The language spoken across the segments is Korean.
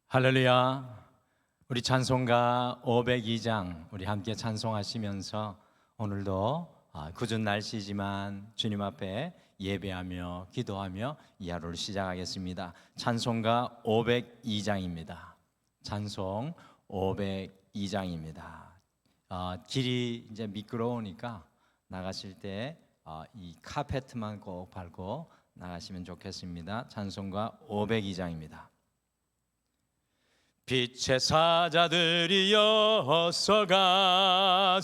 할렐루야. 우리 찬송가 502장 우리 함께 찬송하시면서 오늘도 굳은 날씨지만 주님 앞에 예배하며 기도하며 이 하루를 시작하겠습니다. 찬송가 502장입니다. 찬송 502장입니다. 길이 이제 미끄러우니까 나가실 때 이 카페트만 꼭 밟고 나가시면 좋겠습니다. 찬송가 502장입니다. 빛의 사자들이여 어서 가서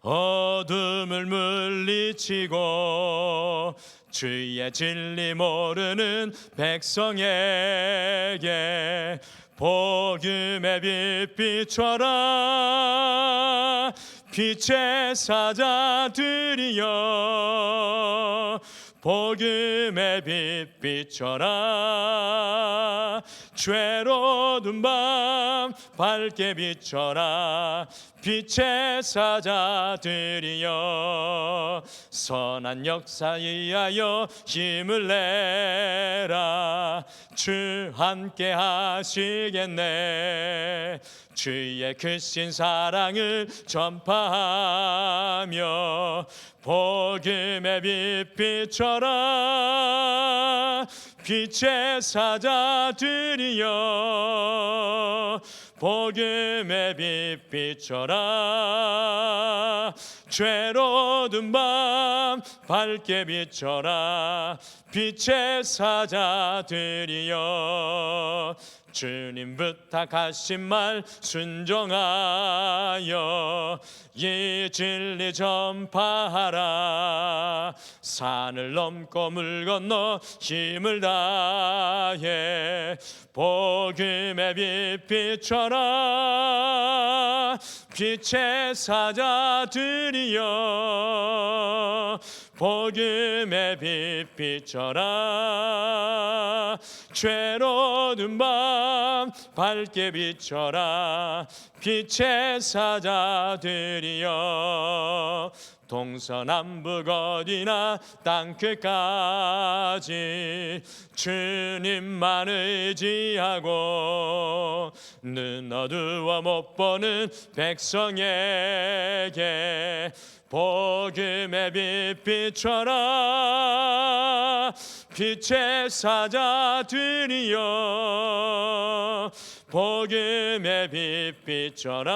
어둠을 물리치고 주의 진리 모르는 백성에게 복음의 빛 비춰라. 빛의 사자들이여 복음의 빛 비춰라. 죄로운 밤 밝게 비춰라. 빛의 사자들이여 선한 역사에 위하여 힘을 내라. 주 함께 하시겠네. 주의 크신 사랑을 전파하며 복음의 빛 비춰라. 빛의 사자들이여 복음의 빛 비춰라. 죄로운 밤 밝게 비춰라. 빛의 사자들이여 주님 부탁하신 말 순종하여 이 진리 전파하라. 산을 넘고 물 건너 힘을 다해 복음의 빛 비춰라. 빛의 사자들이여 복음의 빛 비춰라. 죄로운 밤 밝게 비춰라. 빛의 사자들이여 동서남북 어디나 땅끝까지 주님만 의지하고 눈 어두워 못 보는 백성에게 복음의 빛 비춰라. 빛의 사자들이여 복음의 빛 비춰라.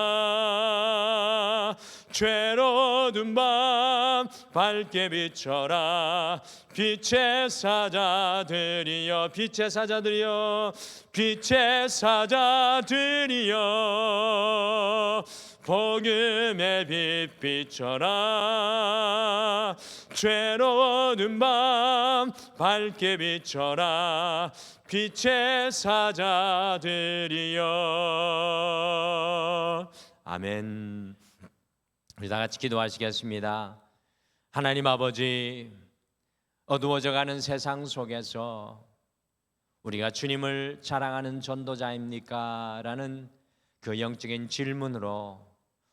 죄로운 밤 밝게 비춰라. 빛의 사자들이여 빛의 사자들이여 빛의 사자들이여 복음의 빛 비춰라. 죄로운 밤 밝게 비춰라. 빛의 사자들이여. 아멘. 우리 다 같이 기도하시겠습니다. 하나님 아버지, 어두워져가는 세상 속에서 우리가 주님을 자랑하는 전도자입니까? 라는 그 영적인 질문으로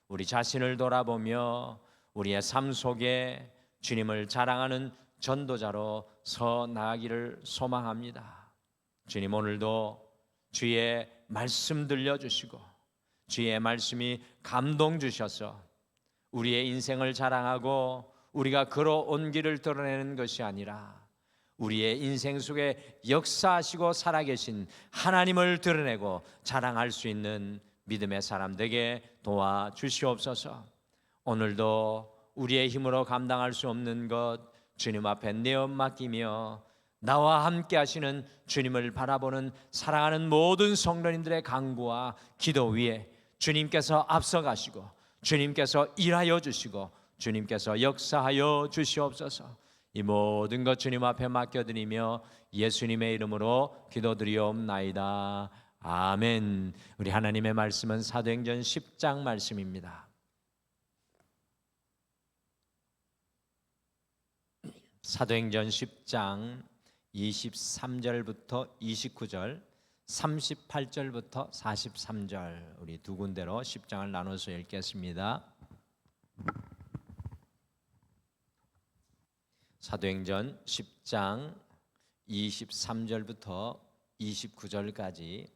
우리 자신을 돌아보며 우리의 삶 속에 주님을 자랑하는 전도자로 서 나가기를 소망합니다. 주님, 오늘도 주의 말씀 들려주시고 주의 말씀이 감동 주셔서 우리의 인생을 자랑하고 우리가 걸어온 길을 드러내는 것이 아니라 우리의 인생 속에 역사하시고 살아계신 하나님을 드러내고 자랑할 수 있는 믿음의 사람 되게 도와주시옵소서. 오늘도 우리의 힘으로 감당할 수 없는 것 주님 앞에 내어 맡기며 나와 함께 하시는 주님을 바라보는 사랑하는 모든 성도님들의 간구와 기도 위에 주님께서 앞서가시고 주님께서 일하여 주시고 주님께서 역사하여 주시옵소서. 이 모든 것 주님 앞에 맡겨드리며 예수님의 이름으로 기도드리옵나이다. 아멘. 우리 하나님의 말씀은 사도행전 10장 말씀입니다. 사도행전 10장 23절부터 29절, 38절부터 43절 우리 두 군데로 10장을 나눠서 읽겠습니다. 사도행전 10장 23절부터 29절까지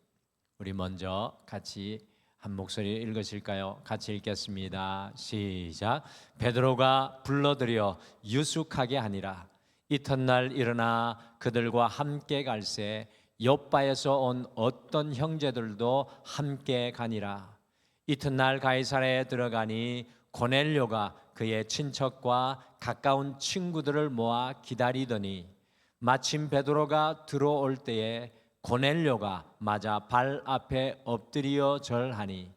우리 먼저 같이 한 목소리 읽으실까요? 같이 읽겠습니다. 시작. 베드로가 불러들여 유숙하게 하니라. 이튿날 일어나 그들과 함께 갈새 욥바에서 온 어떤 형제들도 함께 가니라. 이튿날 가이사랴에 들어가니 고넬료가 그의 친척과 가까운 친구들을 모아 기다리더니 마침 베드로가 들어올 때에 고넬료가 맞아 발 앞에 엎드려 절하니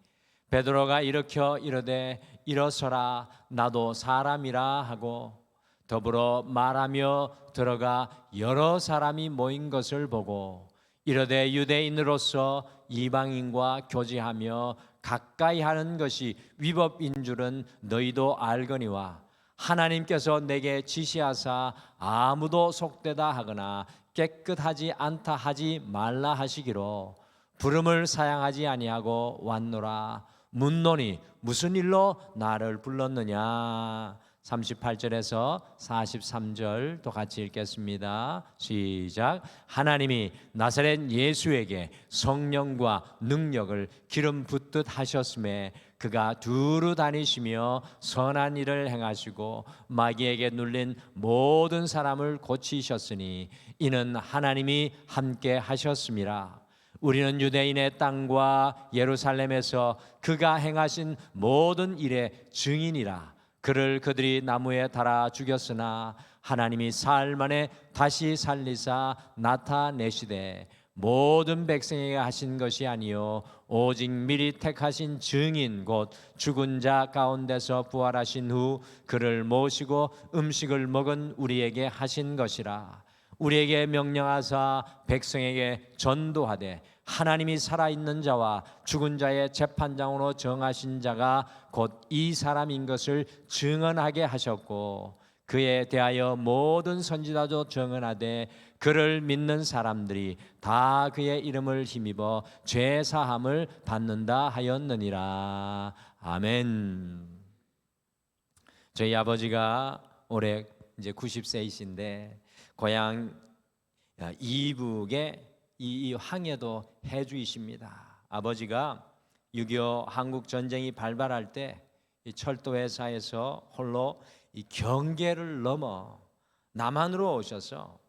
베드로가 일으켜 이르되 일어서라 나도 사람이라 하고 더불어 말하며 들어가 여러 사람이 모인 것을 보고 이르되 유대인으로서 이방인과 교제하며 가까이 하는 것이 위법인 줄은 너희도 알거니와 하나님께서 내게 지시하사 아무도 속되다 하거나 깨끗하지 않다 하지 말라 하시기로 부름을 사양하지 아니하고 왔노라. 묻노니 무슨 일로 나를 불렀느냐. 38절에서 43절 또 같이 읽겠습니다. 시작. 하나님이 나사렛 예수에게 성령과 능력을 기름 붓듯 하셨음에 그가 두루 다니시며 선한 일을 행하시고 마귀에게 눌린 모든 사람을 고치셨으니 이는 하나님이 함께 하셨음이라. 우리는 유대인의 땅과 예루살렘에서 그가 행하신 모든 일의 증인이라. 그를 그들이 나무에 달아 죽였으나 하나님이 사흘 만에 다시 살리사 나타내시되 모든 백성에게 하신 것이 아니요 오직 미리 택하신 증인 곧 죽은 자 가운데서 부활하신 후 그를 모시고 음식을 먹은 우리에게 하신 것이라. 우리에게 명령하사 백성에게 전도하되 하나님이 살아있는 자와 죽은 자의 재판장으로 정하신 자가 곧 이 사람인 것을 증언하게 하셨고 그에 대하여 모든 선지자도 증언하되 그를 믿는 사람들이 다 그의 이름을 힘입어 죄 사함을 받는다 하였느니라. 아멘. 저희 아버지가 올해 이제 90세이신데 고향 이북에 이 항해도 해주이십니다. 아버지가 6.25 한국 전쟁이 발발할 때 이 철도 회사에서 홀로 이 경계를 넘어 남한으로 오셔서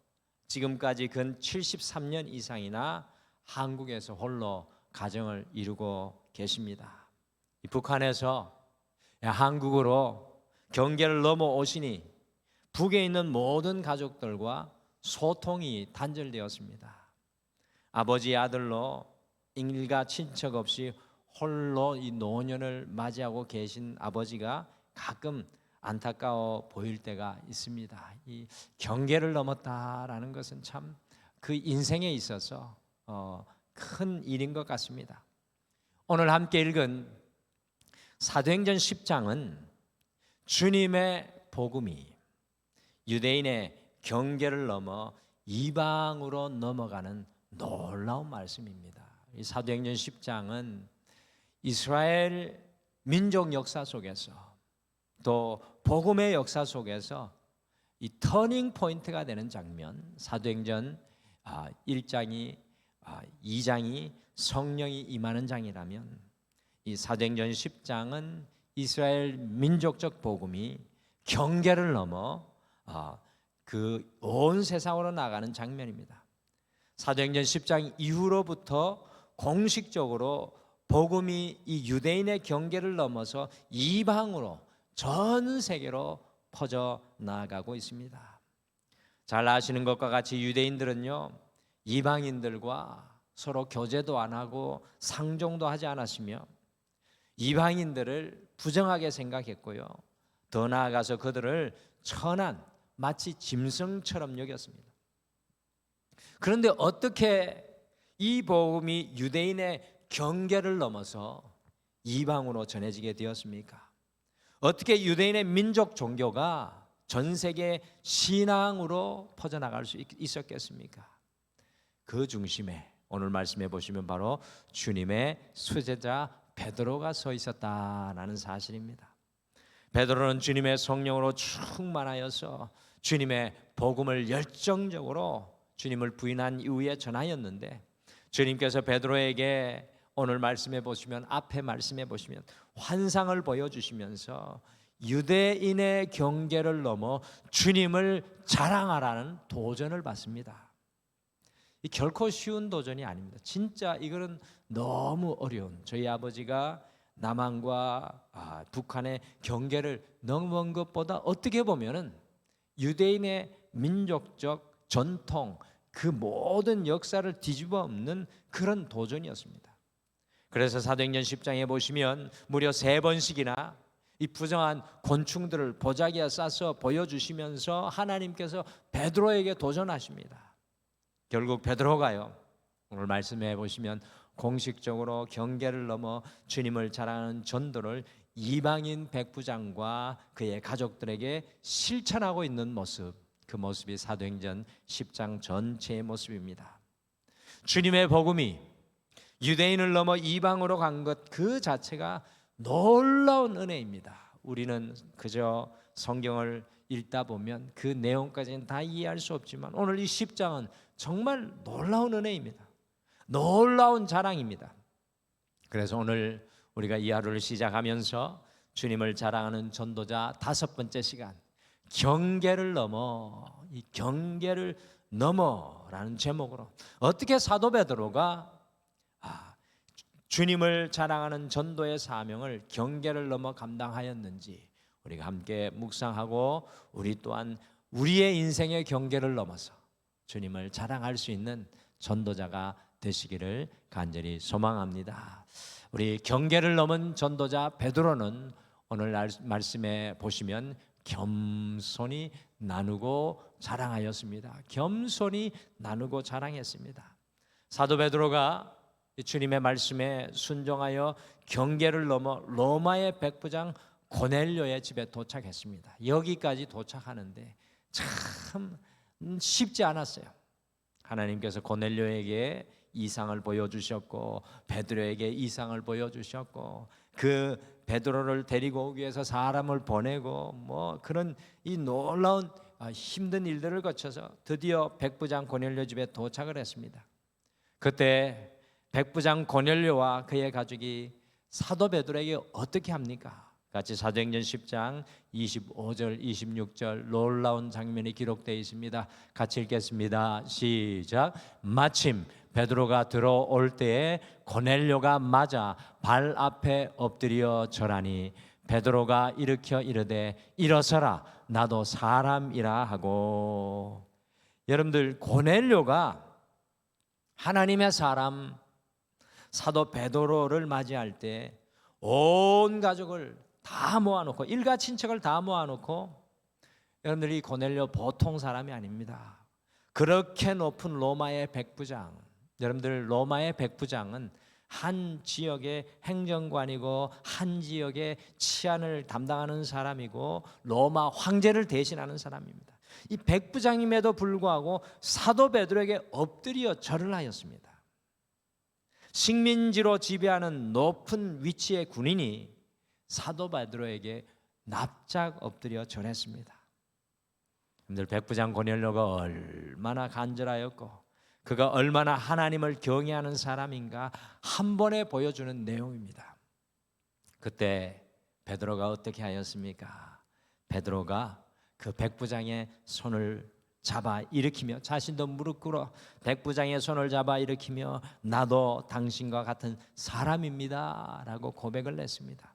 지금까지 근 73년 이상이나 한국에서 홀로 가정을 이루고 계십니다. 이 북한에서 한국으로 경계를 넘어 오시니 북에 있는 모든 가족들과 소통이 단절되었습니다. 아버지 아들로 일가 친척 없이 홀로 이 노년을 맞이하고 계신 아버지가 가끔 안타까워 보일 때가 있습니다. 이 경계를 넘었다라는 것은 참 그 인생에 있어서 큰 일인 것 같습니다. 오늘 함께 읽은 사도행전 10장은 주님의 복음이 유대인의 경계를 넘어 이방으로 넘어가는 놀라운 말씀입니다. 이 사도행전 10장은 이스라엘 민족 역사 속에서 또 복음의 역사 속에서 이 터닝 포인트가 되는 장면, 사도행전 1장이 2장이 성령이 임하는 장이라면 이 사도행전 10장은 이스라엘 민족적 복음이 경계를 넘어 그 온 세상으로 나가는 장면입니다. 사도행전 10장 이후로부터 공식적으로 복음이 이 유대인의 경계를 넘어서 이방으로 전 세계로 퍼져 나가고 있습니다. 잘 아시는 것과 같이 유대인들은요 이방인들과 서로 교제도 안 하고 상종도 하지 않았으며 이방인들을 부정하게 생각했고요. 더 나아가서 그들을 천한 마치 짐승처럼 여겼습니다. 그런데 어떻게 이 복음이 유대인의 경계를 넘어서 이방으로 전해지게 되었습니까? 어떻게 유대인의 민족 종교가 전 세계 신앙으로 퍼져나갈 수 있었겠습니까? 그 중심에 오늘 말씀해 보시면 바로 주님의 수제자 베드로가 서 있었다라는 사실입니다. 베드로는 주님의 성령으로 충만하여서 주님의 복음을 열정적으로 주님을 부인한 이후에 전하였는데 주님께서 베드로에게 오늘 말씀해 보시면, 앞에 말씀해 보시면 환상을 보여주시면서 유대인의 경계를 넘어 주님을 자랑하라는 도전을 받습니다. 이 결코 쉬운 도전이 아닙니다. 진짜 이거는 너무 어려운, 저희 아버지가 남한과 북한의 경계를 넘은 것보다 어떻게 보면은 유대인의 민족적 전통, 그 모든 역사를 뒤집어 엎는 그런 도전이었습니다. 그래서 사도행전 10장에 보시면 무려 3번씩이나 이 부정한 곤충들을 보자기에 싸서 보여주시면서 하나님께서 베드로에게 도전하십니다. 결국 베드로가요, 오늘 말씀해 보시면 공식적으로 경계를 넘어 주님을 자랑하는 전도를 이방인 백부장과 그의 가족들에게 실천하고 있는 모습, 그 모습이 사도행전 10장 전체의 모습입니다. 주님의 복음이 유대인을 넘어 이방으로 간 것 그 자체가 놀라운 은혜입니다. 우리는 그저 성경을 읽다 보면 그 내용까지는 다 이해할 수 없지만 오늘 이 10장은 정말 놀라운 은혜입니다. 놀라운 자랑입니다. 그래서 오늘 우리가 이 하루를 시작하면서 주님을 자랑하는 전도자 5번째 시간, 경계를 넘어, 이 경계를 넘어라는 제목으로 어떻게 사도 베드로가 주님을 자랑하는 전도의 사명을 경계를 넘어 감당하였는지 우리가 함께 묵상하고, 우리 또한 우리의 인생의 경계를 넘어서 주님을 자랑할 수 있는 전도자가 되시기를 간절히 소망합니다. 우리 경계를 넘은 전도자 베드로는 오늘 말씀에 보시면 겸손히 나누고 자랑하였습니다. 겸손히 나누고 자랑했습니다. 사도 베드로가 주님의 말씀에 순종하여 경계를 넘어 로마의 백부장 고넬료의 집에 도착했습니다. 여기까지 도착하는데 참 쉽지 않았어요. 하나님께서 고넬료에게 이상을 보여주셨고 베드로에게 이상을 보여주셨고, 그 베드로를 데리고 오기 위해서 사람을 보내고 뭐 그런 이 놀라운 힘든 일들을 거쳐서 드디어 백부장 고넬료 집에 도착을 했습니다. 그때 백부장 고넬료와 그의 가족이 사도 베드로에게 어떻게 합니까? 같이 사도행전 10장 25절 26절 놀라운 장면이 기록되어 있습니다. 같이 읽겠습니다. 시작. 마침 베드로가 들어올 때에 고넬료가 맞아 발 앞에 엎드려 절하니 베드로가 일으켜 이르되 일어서라, 나도 사람이라 하고. 여러분들, 고넬료가 하나님의 사람 사도 베드로를 맞이할 때 온 가족을 다 모아놓고, 일가 친척을 다 모아놓고, 여러분들이 고넬료 보통 사람이 아닙니다. 그렇게 높은 로마의 백부장, 여러분들 로마의 백부장은 한 지역의 행정관이고 한 지역의 치안을 담당하는 사람이고 로마 황제를 대신하는 사람입니다. 이 백부장임에도 불구하고 사도 베드로에게 엎드려 절을 하였습니다. 식민지로 지배하는 높은 위치의 군인이 사도 베드로에게 납작 엎드려 절했습니다. 여러분들, 백부장 고넬료가 얼마나 간절하였고 그가 얼마나 하나님을 경외하는 사람인가 한 번에 보여주는 내용입니다. 그때 베드로가 어떻게 하였습니까? 베드로가 그 백부장의 손을 잡아 일으키며, 자신도 무릎 꿇어 백부장의 손을 잡아 일으키며 나도 당신과 같은 사람입니다 라고 고백을 했습니다.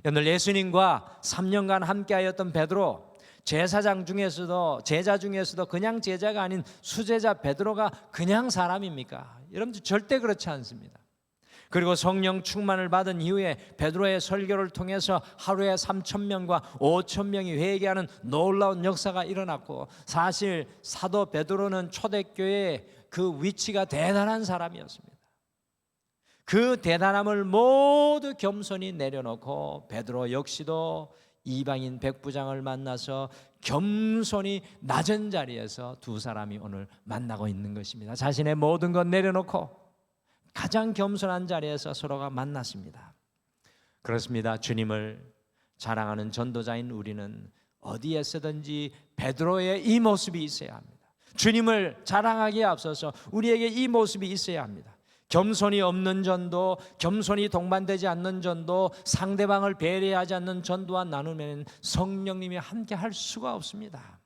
오늘 예수님과 3년간 함께하였던 베드로, 제사장 중에서도, 제자 중에서도 그냥 제자가 아닌 수제자 베드로가 그냥 사람입니까? 여러분들, 절대 그렇지 않습니다. 그리고 성령 충만을 받은 이후에 베드로의 설교를 통해서 하루에 3,000명과 5,000명이 회개하는 놀라운 역사가 일어났고, 사실 사도 베드로는 초대교회의 그 위치가 대단한 사람이었습니다. 그 대단함을 모두 겸손히 내려놓고 베드로 역시도 이방인 백부장을 만나서 겸손히 낮은 자리에서 두 사람이 오늘 만나고 있는 것입니다. 자신의 모든 것 내려놓고 가장 겸손한 자리에서 서로가 만났습니다. 그렇습니다. 주님을 자랑하는 전도자인 우리는 어디에서든지 베드로의 이 모습이 있어야 합니다. 주님을 자랑하기에 앞서서 우리에게 이 모습이 있어야 합니다. 겸손이 없는 전도, 겸손이 동반되지 않는 전도, 상대방을 배려하지 않는 전도와 나누면 성령님이 함께 할 수가 없습니다.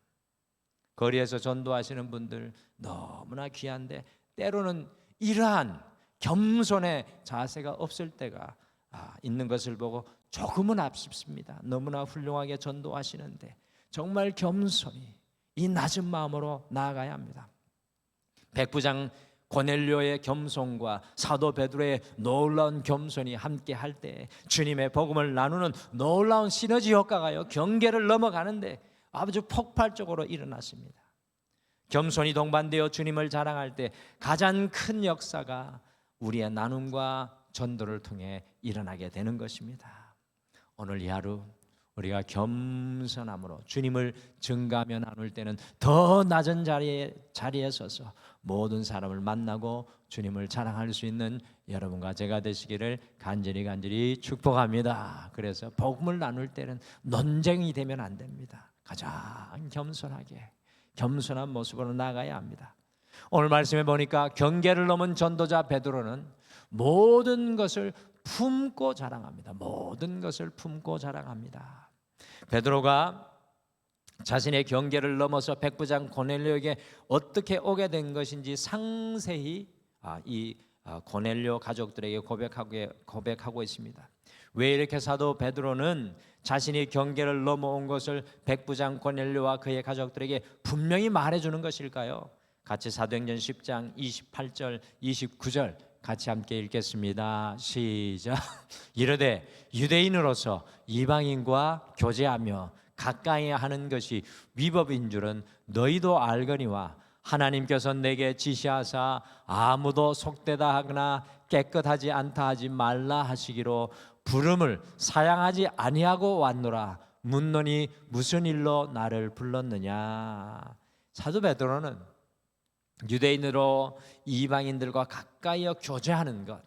거리에서 전도하시는 분들 너무나 귀한데 때로는 이러한 겸손의 자세가 없을 때가 있는 것을 보고 조금은 아쉽습니다. 너무나 훌륭하게 전도하시는데 정말 겸손히 이 낮은 마음으로 나아가야 합니다. 백부장 고넬료의 겸손과 사도 베드로의 놀라운 겸손이 함께 할 때 주님의 복음을 나누는 놀라운 시너지 효과가요, 경계를 넘어가는데 아주 폭발적으로 일어났습니다. 겸손이 동반되어 주님을 자랑할 때 가장 큰 역사가 우리의 나눔과 전도를 통해 일어나게 되는 것입니다. 오늘 이 하루 우리가 겸손함으로 주님을 증가하며 나눌 때는 더 낮은 자리에 서서 모든 사람을 만나고 주님을 자랑할 수 있는 여러분과 제가 되시기를 간절히 축복합니다. 그래서 복음을 나눌 때는 논쟁이 되면 안 됩니다. 가장 겸손하게 겸손한 모습으로 나가야 합니다. 오늘 말씀해 보니까 경계를 넘은 전도자 베드로는 모든 것을 품고 자랑합니다. 모든 것을 품고 자랑합니다. 베드로가 자신의 경계를 넘어서 백부장 고넬료에게 어떻게 오게 된 것인지 상세히 이 고넬료 가족들에게 고백하고 있습니다. 왜 이렇게 사도 베드로는 자신이 경계를 넘어온 것을 백부장 고넬료와 그의 가족들에게 분명히 말해주는 것일까요? 같이 사도행전 10장 28절 29절 같이 함께 읽겠습니다. 시작. 이르되 유대인으로서 이방인과 교제하며 가까이 하는 것이 위법인 줄은 너희도 알거니와 하나님께서 내게 지시하사 아무도 속되다 하거나 깨끗하지 않다 하지 말라 하시기로 부름을 사양하지 아니하고 왔노라. 묻노니 무슨 일로 나를 불렀느냐. 사도 베드로는 유대인으로 이방인들과 가까이 교제하는 것,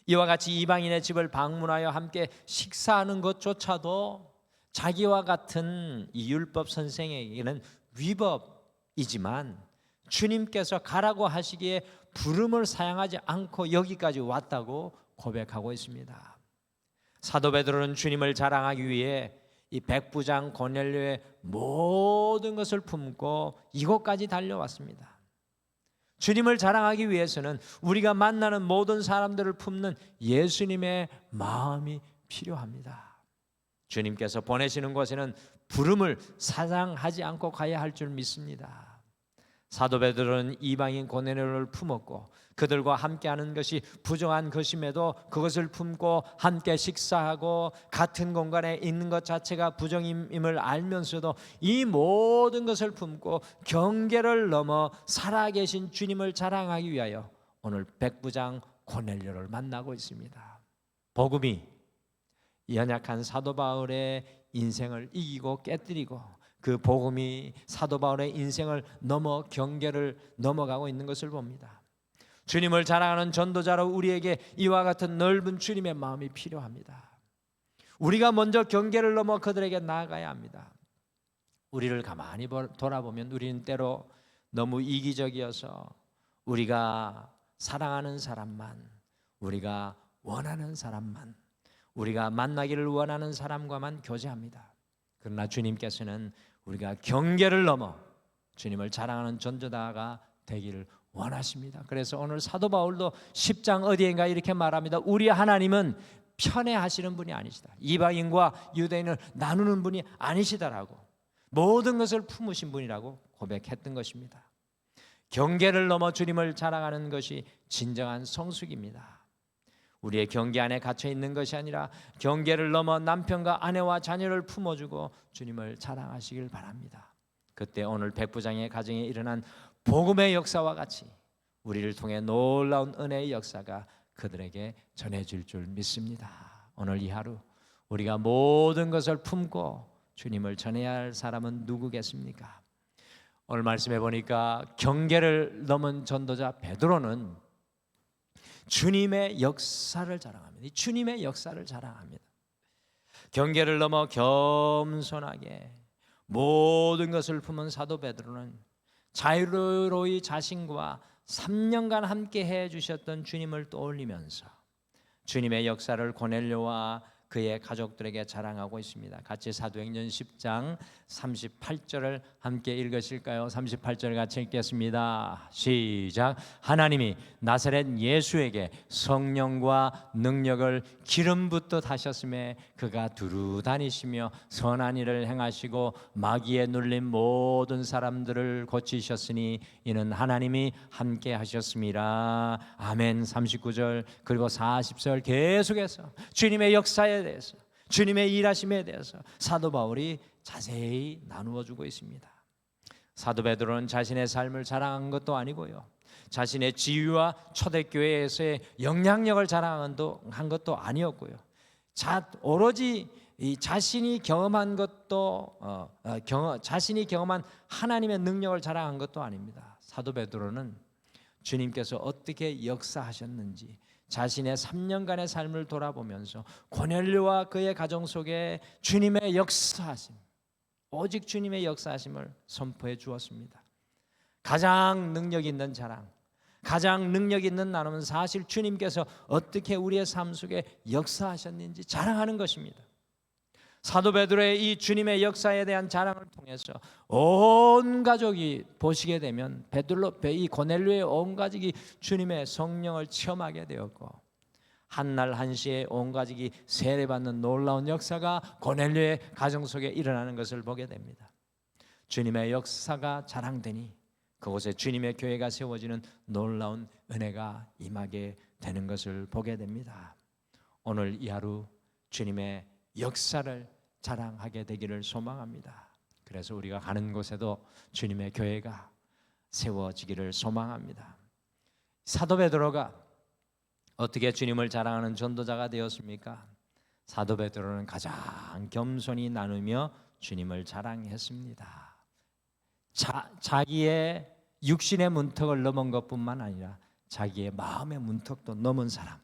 이와 같이 이방인의 집을 방문하여 함께 식사하는 것조차도 자기와 같은 이 율법 선생에게는 위법이지만 주님께서 가라고 하시기에 부름을 사양하지 않고 여기까지 왔다고 고백하고 있습니다. 사도 베드로는 주님을 자랑하기 위해 이 백부장 고넬료의 모든 것을 품고 이곳까지 달려왔습니다. 주님을 자랑하기 위해서는 우리가 만나는 모든 사람들을 품는 예수님의 마음이 필요합니다. 주님께서 보내시는 곳에는 부름을 사양하지 않고 가야 할 줄 믿습니다. 사도 베드로는 이방인 고넬료를 품었고 그들과 함께하는 것이 부정한 것임에도 그것을 품고 함께 식사하고 같은 공간에 있는 것 자체가 부정임을 알면서도 이 모든 것을 품고 경계를 넘어 살아계신 주님을 자랑하기 위하여 오늘 백부장 고넬료를 만나고 있습니다. 복음이 연약한 사도 바울의 인생을 이기고 깨뜨리고 그 복음이 사도 바울의 인생을 넘어 경계를 넘어가고 있는 것을 봅니다. 주님을 자랑하는 전도자로 우리에게 이와 같은 넓은 주님의 마음이 필요합니다. 우리가 먼저 경계를 넘어 그들에게 나아가야 합니다. 우리를 가만히 돌아보면 우리는 때로 너무 이기적이어서 우리가 사랑하는 사람만, 우리가 원하는 사람만, 우리가 만나기를 원하는 사람과만 교제합니다. 그러나 주님께서는 우리가 경계를 넘어 주님을 자랑하는 전도자가 되기를 원하십니다. 그래서 오늘 사도 바울도 10장 어디인가 이렇게 말합니다. 우리 하나님은 편애하시는 분이 아니시다. 이방인과 유대인을 나누는 분이 아니시다라고, 모든 것을 품으신 분이라고 고백했던 것입니다. 경계를 넘어 주님을 자랑하는 것이 진정한 성숙입니다. 우리의 경계 안에 갇혀 있는 것이 아니라 경계를 넘어 남편과 아내와 자녀를 품어주고 주님을 자랑하시길 바랍니다. 그때 오늘 백부장의 가정에 일어난 복음의 역사와 같이 우리를 통해 놀라운 은혜의 역사가 그들에게 전해질 줄 믿습니다. 오늘 이 하루 우리가 모든 것을 품고 주님을 전해야 할 사람은 누구겠습니까? 오늘 말씀해 보니까 경계를 넘은 전도자 베드로는 주님의 역사를 자랑합니다. 주님의 역사를 자랑합니다. 경계를 넘어 겸손하게 모든 것을 품은 사도 베드로는 자유로이 자신과 3년간 함께 해 주셨던 주님을 떠올리면서 주님의 역사를 고넬료와 그의 가족들에게 자랑하고 있습니다. 같이 사도행전 10장 38절을 함께 읽으실까요? 38절 같이 읽겠습니다. 시작. 하나님이 나사렛 예수에게 성령과 능력을 기름 붓듯 하셨음에 그가 두루 다니시며 선한 일을 행하시고 마귀에 눌린 모든 사람들을 고치셨으니 이는 하나님이 함께 하셨습니다. 아멘. 39절 그리고 40절 계속해서 주님의 역사에 대해서, 주님의 일하심에 대해서 사도 바울이 자세히 나누어 주고 있습니다. 사도 베드로는 자신의 삶을 자랑한 것도 아니고요, 자신의 지위와 초대교회에서의 영향력을 자랑한 것도 아니었고요, 오로지 자신이 경험한 하나님의 능력을 자랑한 것도 아닙니다. 사도 베드로는 주님께서 어떻게 역사하셨는지 자신의 3년간의 삶을 돌아보면서 고넬료와 그의 가정 속에 주님의 역사하심, 오직 주님의 역사하심을 선포해 주었습니다. 가장 능력 있는 자랑, 가장 능력 있는 나눔은 사실 주님께서 어떻게 우리의 삶 속에 역사하셨는지 자랑하는 것입니다. 사도 베드로의 이 주님의 역사에 대한 자랑을 통해서 온 가족이 보시게 되면 이 고넬료의 온 가족이 주님의 성령을 체험하게 되었고, 한날 한시에 온 가족이 세례받는 놀라운 역사가 고넬료의 가정 속에 일어나는 것을 보게 됩니다. 주님의 역사가 자랑되니 그곳에 주님의 교회가 세워지는 놀라운 은혜가 임하게 되는 것을 보게 됩니다. 오늘 이 하루 주님의 역사를 자랑하게 되기를 소망합니다. 그래서 우리가 가는 곳에도 주님의 교회가 세워지기를 소망합니다. 사도 베드로가 어떻게 주님을 자랑하는 전도자가 되었습니까? 사도 베드로는 가장 겸손히 나누며 주님을 자랑했습니다. 자기의 육신의 문턱을 넘은 것뿐만 아니라 자기의 마음의 문턱도 넘은 사람,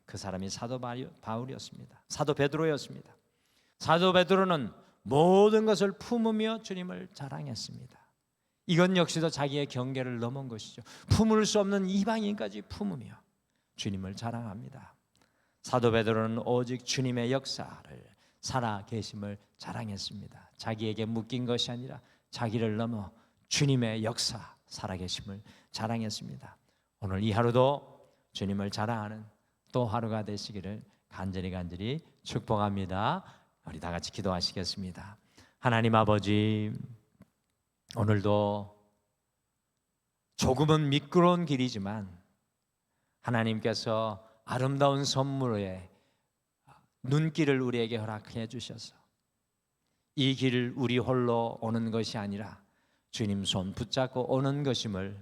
그 사람이 사도 바울이었습니다. 사도 베드로였습니다. 사도 베드로는 모든 것을 품으며 주님을 자랑했습니다. 이건 역시도 자기의 경계를 넘은 것이죠. 품을 수 없는 이방인까지 품으며 주님을 자랑합니다. 사도 베드로는 오직 주님의 역사를 살아 계심을 자랑했습니다. 자기에게 묶인 것이 아니라 자기를 넘어 주님의 역사 살아 계심을 자랑했습니다. 오늘 이 하루도 주님을 자랑하는 또 하루가 되시기를 간절히 축복합니다. 우리 다 같이 기도하시겠습니다. 하나님 아버지, 오늘도 조금은 미끄러운 길이지만 하나님께서 아름다운 선물에 눈길을 우리에게 허락해 주셔서 이 길을 우리 홀로 오는 것이 아니라 주님 손 붙잡고 오는 것임을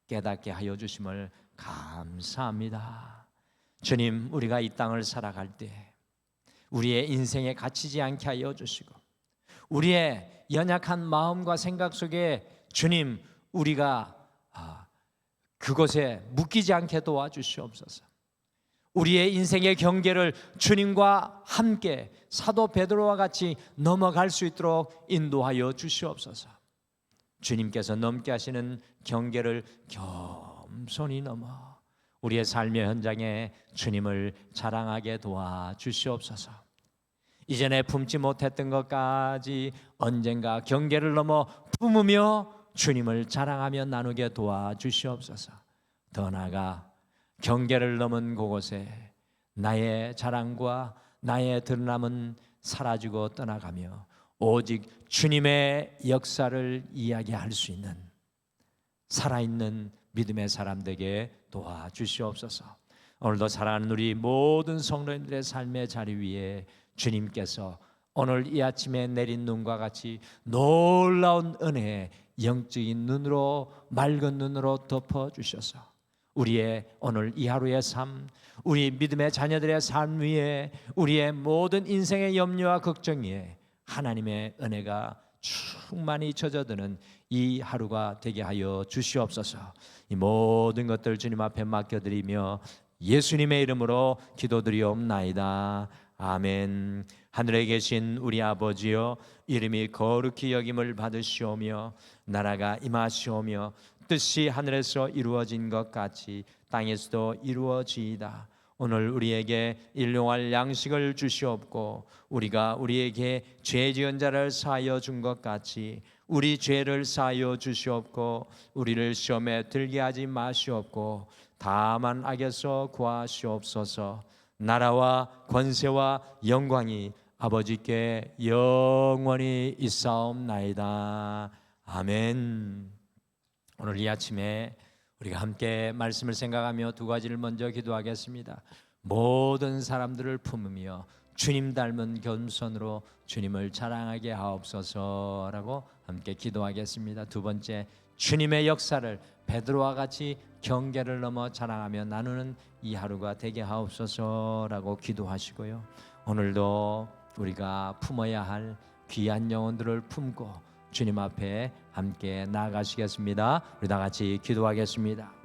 깨닫게 하여 주심을 감사합니다. 주님, 우리가 이 땅을 살아갈 때 우리의 인생에 갇히지 않게 하여 주시고, 우리의 연약한 마음과 생각 속에 주님, 우리가 그곳에 묶이지 않게 도와주시옵소서. 우리의 인생의 경계를 주님과 함께 사도 베드로와 같이 넘어갈 수 있도록 인도하여 주시옵소서. 주님께서 넘게 하시는 경계를 겸손히 넘어 우리의 삶의 현장에 주님을 자랑하게 도와주시옵소서. 이전에 품지 못했던 것까지 언젠가 경계를 넘어 품으며 주님을 자랑하며 나누게 도와주시옵소서. 더 나아가 경계를 넘은 그곳에 나의 자랑과 나의 드러남은 사라지고 떠나가며 오직 주님의 역사를 이야기할 수 있는 살아있는 믿음의 사람 되게 도와주시옵소서. 오늘도 사랑하는 우리 모든 성도님들의 삶의 자리 위에 주님께서 오늘 이 아침에 내린 눈과 같이 놀라운 은혜의 영적인 눈으로, 맑은 눈으로 덮어주셔서 우리의 오늘 이 하루의 삶, 우리 믿음의 자녀들의 삶 위에, 우리의 모든 인생의 염려와 걱정 위에 하나님의 은혜가 충만히 젖어드는 이 하루가 되게 하여 주시옵소서. 이 모든 것들 주님 앞에 맡겨드리며 예수님의 이름으로 기도드리옵나이다. 아멘. 하늘에 계신 우리 아버지여, 이름이 거룩히 여김을 받으시오며 나라가 임하시오며 뜻이 하늘에서 이루어진 것 같이 땅에서도 이루어지이다. 오늘 우리에게 일용할 양식을 주시옵고 우리가 우리에게 죄 지은 자를 사하여 준 것 같이 우리 죄를 사하여 주시옵고 우리를 시험에 들게 하지 마시옵고 다만 악에서 구하시옵소서. 나라와 권세와 영광이 아버지께 영원히 있사옵나이다. 아멘. 오늘 이 아침에 우리가 함께 말씀을 생각하며 두 가지를 먼저 기도하겠습니다. 모든 사람들을 품으며 주님 닮은 겸손으로 주님을 자랑하게 하옵소서라고 함께 기도하겠습니다. 두 번째, 주님의 역사를 베드로와 같이 경계를 넘어 자랑하며 나누는 이 하루가 되게 하옵소서라고 기도하시고요. 오늘도 우리가 품어야 할 귀한 영혼들을 품고 주님 앞에 함께 나아가시겠습니다. 우리 다 같이 기도하겠습니다.